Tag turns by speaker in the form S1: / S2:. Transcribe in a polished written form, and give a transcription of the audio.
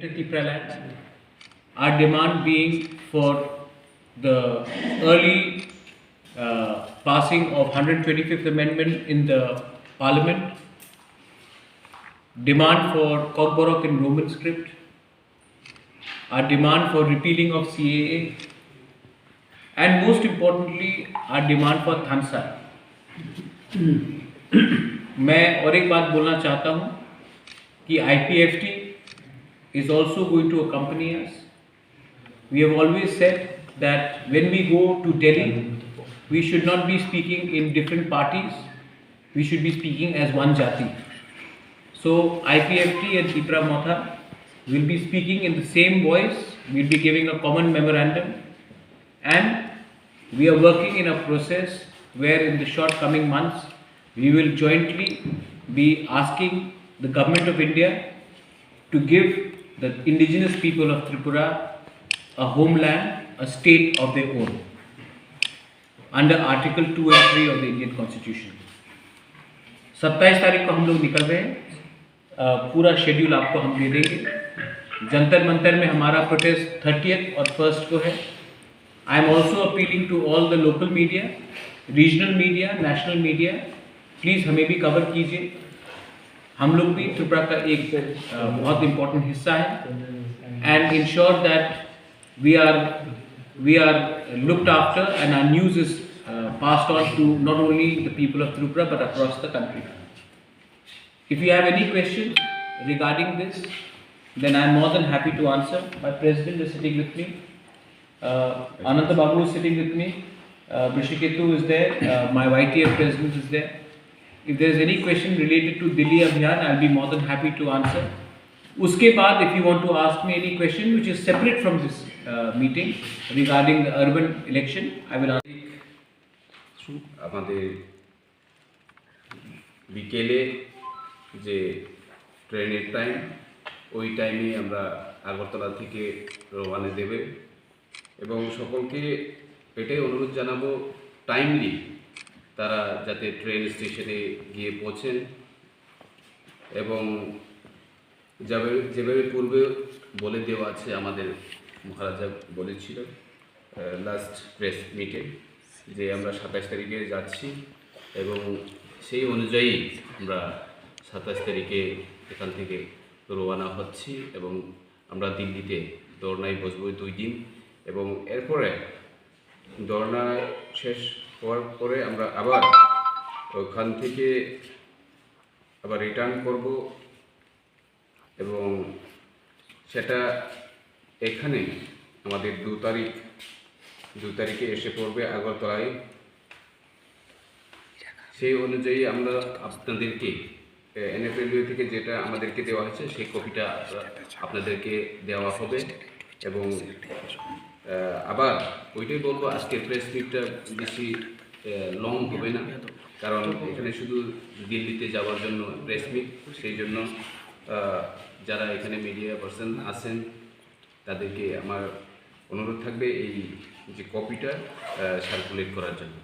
S1: Tipraland, our demand being for the early passing of 125th Amendment in the Parliament, demand for Kokborok in Roman script, our demand for repealing of CAA, and most importantly, our demand for Thamsa. मैं और एक बात बोलना चाहता हूँ कि IPFT is also going to accompany us. We have always said that when we go to Delhi, we should not be speaking in different parties. We should be speaking as one Jati. So IPFT and Tipra Motha will be speaking in the same voice. We'll be giving a common memorandum, and we are working in a process where in the short coming months we will jointly be asking the Government of India to give the indigenous people of Tripura a homeland, a state of their own, under Article 2 and 3 of the Indian Constitution. 27 तारीख को हम लोग निकल रहे हैं, पूरा schedule आपको हम दे देंगे। जंतर मंतर में हमारा प्रोटेस्ट 30th और 1st को है। I am also appealing to all the local media, regional media, national media, please हमें भी कवर कीजिए। हम लोग भी त्रिपुरा का एक बहुत इम्पोर्टेंट हिस्सा है, and ensure that we are looked after and our news is passed on to not only the people of Tripura but across the country. If you have any questions regarding this, then I am more than happy to answer. My president is sitting with me, Ananta Babu is sitting with me, Brishiketu is there, my YTF president is there. If there is any question related to Delhi Abhiyan, I will be more than happy to answer. Uske baad, if you want to ask me any question which is separate from this meeting regarding the urban election, I will answer.
S2: আমাদের বিকেলে যে ট্রেনের time, ওই টাইমে আমরা আগরতলা থেকে রওনা দেবে এবং সকলকে এটাই অনুরোধ জানাবো টাইমলি তারা যাতে ট্রেন স্টেশনে গিয়ে পৌঁছেন এবং যেভাবে পূর্বে বলে দেওয়া আছে, আমাদের মহারাজা বলেছিল লাস্ট প্রেস মিটে যে আমরা 27 তারিখে যাচ্ছি এবং সেই অনুযায়ী আমরা 27 তারিখে এখান থেকে রওনা হচ্ছি এবং আমরা দিল্লিতে ধর্নায় বসবো 2 দিন এবং এরপরে ধর্না শেষ হওয়ার পরে আমরা আবার ওখান থেকে আবার রিটার্ন করব এবং সেটা এখানে আমাদের 2 তারিখে এসে পড়বে আগরতলায়। সেই অনুযায়ী আমরা আপনাদেরকে NFLU থেকে যেটা আমাদেরকে দেওয়া হয়েছে সেই কপিটা আপনাদেরকে দেওয়া হবে এবং আবার ওইটাই বলবো, আজকের প্রেস মিটটা বেশি লং হবে না, কারণ এখানে শুধু দিল্লিতে যাওয়ার জন্য প্রেস মিট, সেই জন্য যারা এখানে মিডিয়া পার্সন আছেন তাদেরকে আমার অনুরোধ থাকবে এই যে কপিটা সার্কুলেট করার জন্য।